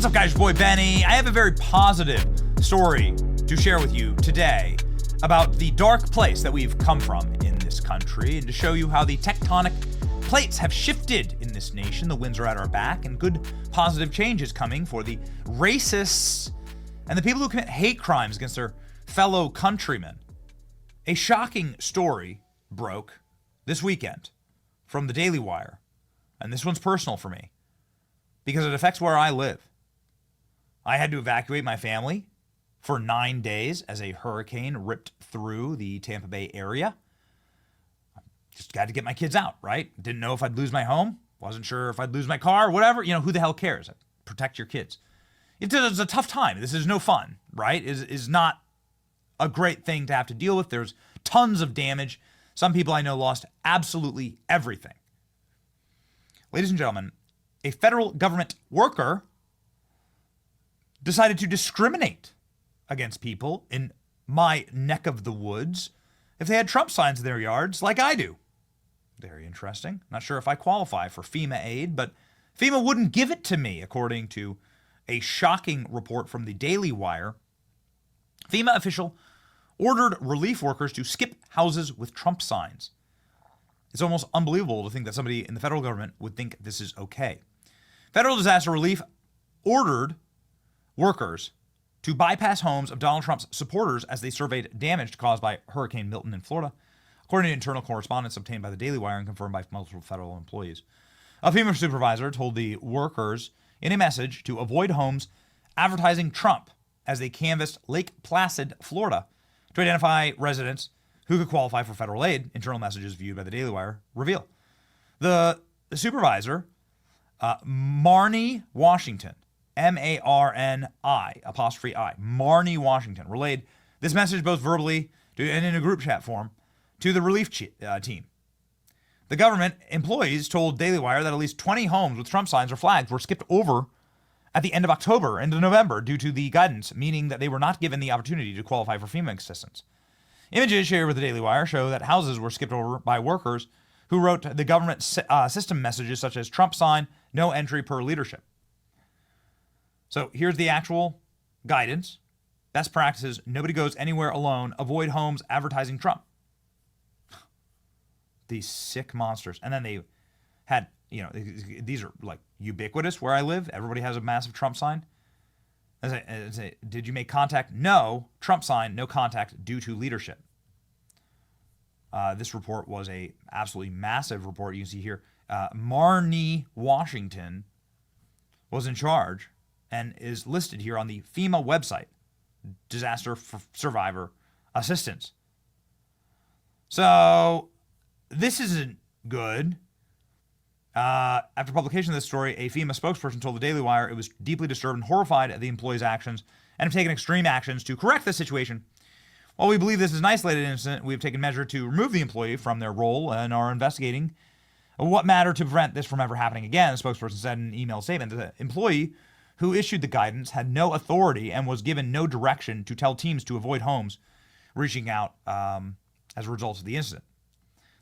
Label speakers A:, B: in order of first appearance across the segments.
A: What's up, guys? Your boy Benny. I have a very positive story to share with you today about the dark place that we've come from in this country, and to show you how the tectonic plates have shifted in this nation. The winds are at our back, and good positive change is coming for the racists and the people who commit hate crimes against their fellow countrymen. A shocking story broke this weekend from the Daily Wire, and this one's personal for me because it affects where I live. I had to evacuate my family for 9 days as a hurricane ripped through the Tampa Bay area. Just got to get my kids out, right? Didn't know if I'd lose my home. Wasn't sure if I'd lose my car, whatever. You know, who the hell cares? Protect your kids. It's a tough time. This is no fun, right? Is not a great thing to have to deal with. There's tons of damage. Some people I know lost absolutely everything. Ladies and gentlemen, a federal government worker decided to discriminate against people in my neck of the woods if they had Trump signs in their yards like I do. Very interesting. Not sure if I qualify for FEMA aid, but FEMA wouldn't give it to me, according to a shocking report from the Daily Wire. FEMA official ordered relief workers to skip houses with Trump signs. It's almost unbelievable to think that somebody in the federal government would think this is okay. Federal disaster relief ordered workers to bypass homes of Donald Trump's supporters as they surveyed damage caused by Hurricane Milton in Florida, according to internal correspondence obtained by the Daily Wire and confirmed by multiple federal employees. A FEMA supervisor told the workers in a message to avoid homes advertising Trump as they canvassed Lake Placid, Florida, to identify residents who could qualify for federal aid, internal messages viewed by the Daily Wire reveal. The supervisor, Marnie Washington, M-A-R-N-I, apostrophe I, Marnie Washington, relayed this message both verbally and in a group chat form to the relief team. The government employees told Daily Wire that at least 20 homes with Trump signs or flags were skipped over at the end of October into November due to the guidance, meaning that they were not given the opportunity to qualify for FEMA assistance. Images shared with the Daily Wire show that houses were skipped over by workers who wrote the government system messages such as Trump sign, no entry per leadership. So here's the actual guidance. Best practices: nobody goes anywhere alone. Avoid homes advertising Trump. These sick monsters. And then they had, you know, these are like ubiquitous where I live. Everybody has a massive Trump sign. Did you make contact? No. Trump sign, no contact due to leadership. This report was a absolutely massive report. You can see here, Marnie Washington was in charge and is listed here on the FEMA website, Disaster Survivor Assistance. So this isn't good. After publication of this story, a FEMA spokesperson told the Daily Wire it was deeply disturbed and horrified at the employees' actions and have taken extreme actions to correct the situation. While we believe this is an isolated incident, we have taken measure to remove the employee from their role and are investigating what matter to prevent this from ever happening again, the spokesperson said in an email statement. The employee who issued the guidance had no authority and was given no direction to tell teams to avoid homes reaching out as a result of the incident.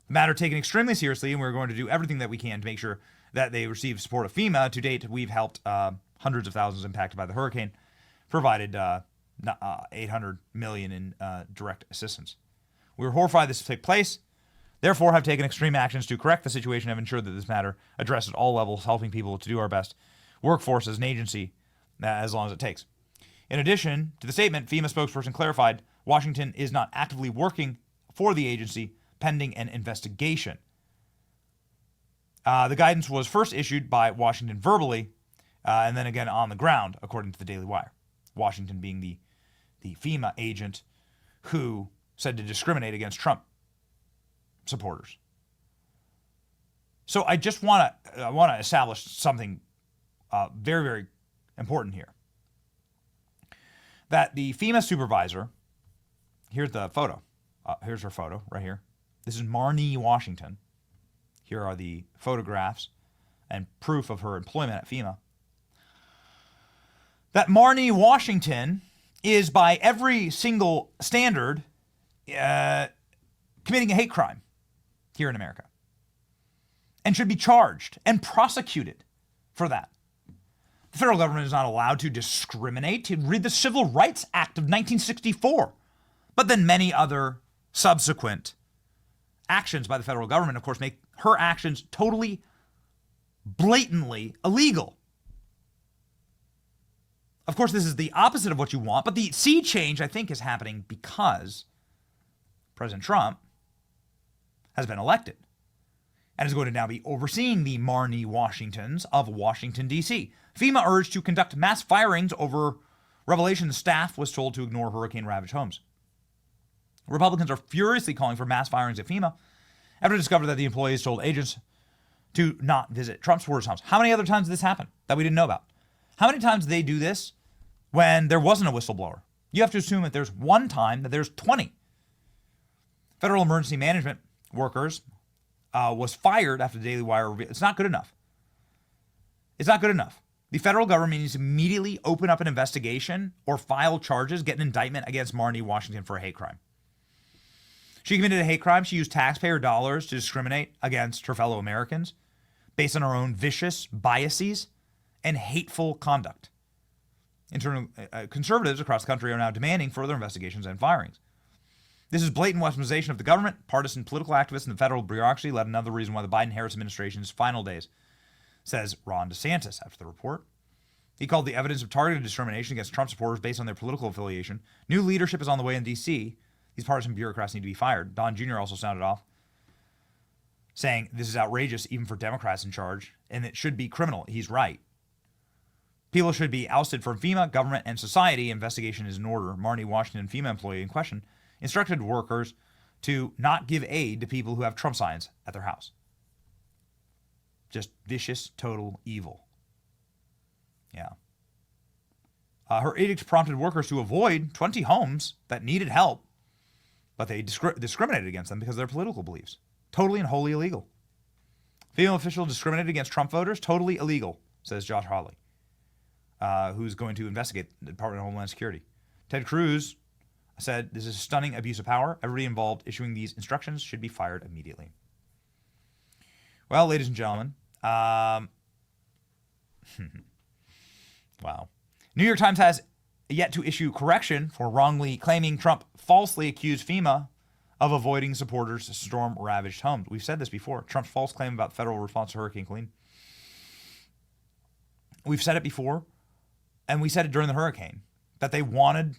A: The matter taken extremely seriously, and we're going to do everything that we can to make sure that they receive support of FEMA. To date, we've helped hundreds of thousands impacted by the hurricane, provided $800 million in direct assistance. We were horrified this took place, therefore have taken extreme actions to correct the situation and have ensured that this matter addressed at all levels, helping people to do our best workforce as an agency as long as it takes. In addition to the statement, FEMA spokesperson clarified Washington is not actively working for the agency pending an investigation. The guidance was first issued by Washington verbally and then again on the ground, according to the Daily Wire. Washington being the FEMA agent who said to discriminate against Trump supporters. So I just want to establish something very, very important here. That the FEMA supervisor, here's the photo. Here's her photo right here. This is Marnie Washington. Here are the photographs and proof of her employment at FEMA. That Marnie Washington is, by every single standard, committing a hate crime here in America and should be charged and prosecuted for that. The federal government is not allowed to discriminate. Read the Civil Rights Act of 1964. But then many other subsequent actions by the federal government, of course, make her actions totally, blatantly illegal. Of course, this is the opposite of what you want, but the sea change, I think, is happening because President Trump has been elected and is going to now be overseeing the Marnie Washingtons of Washington, D.C. FEMA urged to conduct mass firings over revelations staff was told to ignore hurricane-ravaged homes. Republicans are furiously calling for mass firings at FEMA after discovering that the employees told agents to not visit Trump supporters' homes. How many other times did this happen that we didn't know about? How many times did they do this when there wasn't a whistleblower? You have to assume that there's one time that there's 20. Federal emergency management workers was fired after the Daily Wire revealed. It's not good enough. It's not good enough. The federal government needs to immediately open up an investigation or file charges, get an indictment against Marnie Washington for a hate crime. She committed a hate crime. She used taxpayer dollars to discriminate against her fellow Americans based on her own vicious biases and hateful conduct. Internal conservatives across the country are now demanding further investigations and firings. This is blatant weaponization of the government. Partisan political activists in the federal bureaucracy led another reason why the Biden-Harris administration's final days, says Ron DeSantis after the report. He called the evidence of targeted discrimination against Trump supporters based on their political affiliation. New leadership is on the way in D.C. These partisan bureaucrats need to be fired. Don Jr. also sounded off, saying this is outrageous even for Democrats in charge, and it should be criminal. He's right. People should be ousted from FEMA, government, and society. Investigation is in order. Marnie Washington, FEMA employee in question, instructed workers to not give aid to people who have Trump signs at their house. Just vicious, total evil. Yeah. Her edict prompted workers to avoid 20 homes that needed help, but they discriminated against them because of their political beliefs. Totally and wholly illegal. FEMA official discriminated against Trump voters. Totally illegal, says Josh Hawley, who's going to investigate the Department of Homeland Security. Ted Cruz said, this is stunning abuse of power. Everybody involved issuing these instructions should be fired immediately. Well, ladies and gentlemen, wow. New York Times has yet to issue correction for wrongly claiming Trump falsely accused FEMA of avoiding supporters' storm-ravaged homes. We've said this before. Trump's false claim about federal response to Hurricane Helene. We've said it before, and we said it during the hurricane, that they wanted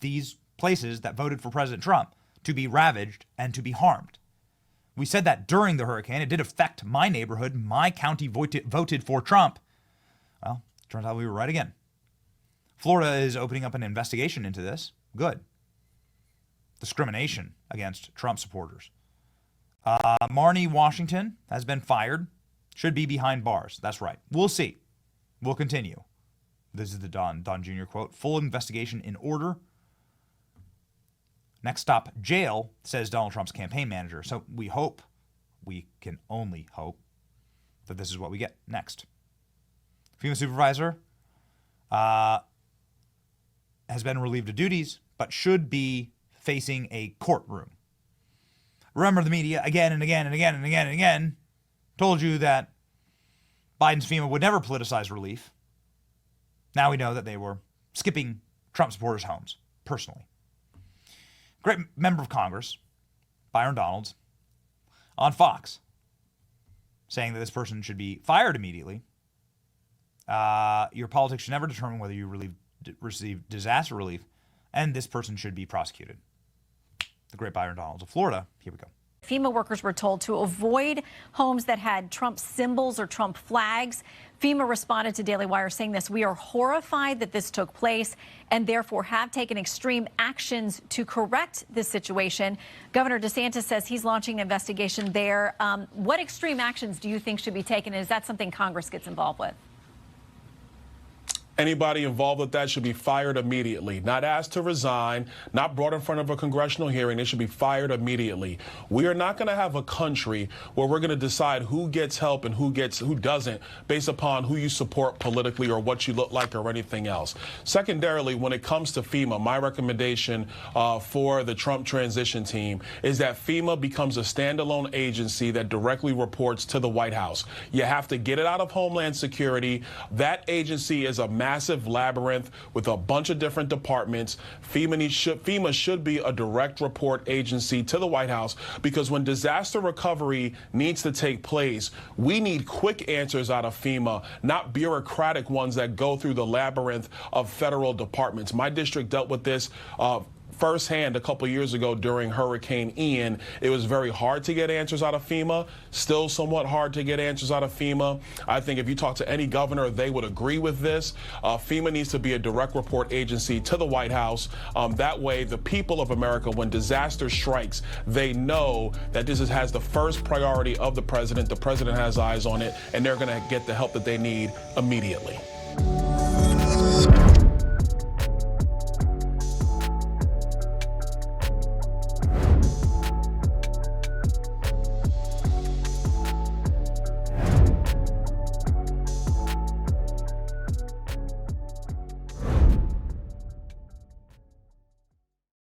A: these places that voted for President Trump to be ravaged and to be harmed. We said that during the hurricane. It did affect my neighborhood. My county voted for Trump. Well, turns out we were right again. Florida is opening up an investigation into this. Good. Discrimination against Trump supporters. Marnie Washington has been fired. Should be behind bars. That's right. We'll see. We'll continue. This is the Don Jr. quote. Full investigation in order. Next stop, jail, says Donald Trump's campaign manager. So we can only hope, that this is what we get next. FEMA supervisor has been relieved of duties, but should be facing a courtroom. Remember, the media again and again and again and again and again told you that Biden's FEMA would never politicize relief. Now we know that they were skipping Trump supporters' homes personally. Great member of Congress, Byron Donalds, on Fox, saying that this person should be fired immediately. Your politics should never determine whether you receive disaster relief, and this person should be prosecuted. The great Byron Donalds of Florida. Here we go.
B: FEMA workers were told to avoid homes that had Trump symbols or Trump flags. FEMA responded to Daily Wire saying this: we are horrified that this took place and therefore have taken extreme actions to correct this situation. Governor DeSantis says he's launching an investigation there. What extreme actions do you think should be taken? And is that something Congress gets involved with?
C: Anybody involved with that should be fired immediately, not asked to resign, not brought in front of a congressional hearing. They should be fired immediately. We are not going to have a country where we're going to decide who gets help and who doesn't based upon who you support politically or what you look like or anything else. Secondarily, when it comes to FEMA, my recommendation for the Trump transition team is that FEMA becomes a standalone agency that directly reports to the White House. You have to get it out of Homeland Security. That agency is a massive labyrinth with a bunch of different departments. FEMA should be a direct report agency to the White House, because when disaster recovery needs to take place, we need quick answers out of FEMA, not bureaucratic ones that go through the labyrinth of federal departments. My district dealt with this firsthand a couple years ago during Hurricane Ian. It was very hard to get answers out of FEMA, still somewhat hard to get answers out of FEMA. I think if you talk to any governor, they would agree with this. FEMA needs to be a direct report agency to the White House. That way, the people of America, when disaster strikes, they know that this has the first priority of the president. The president has eyes on it, and they're going to get the help that they need immediately.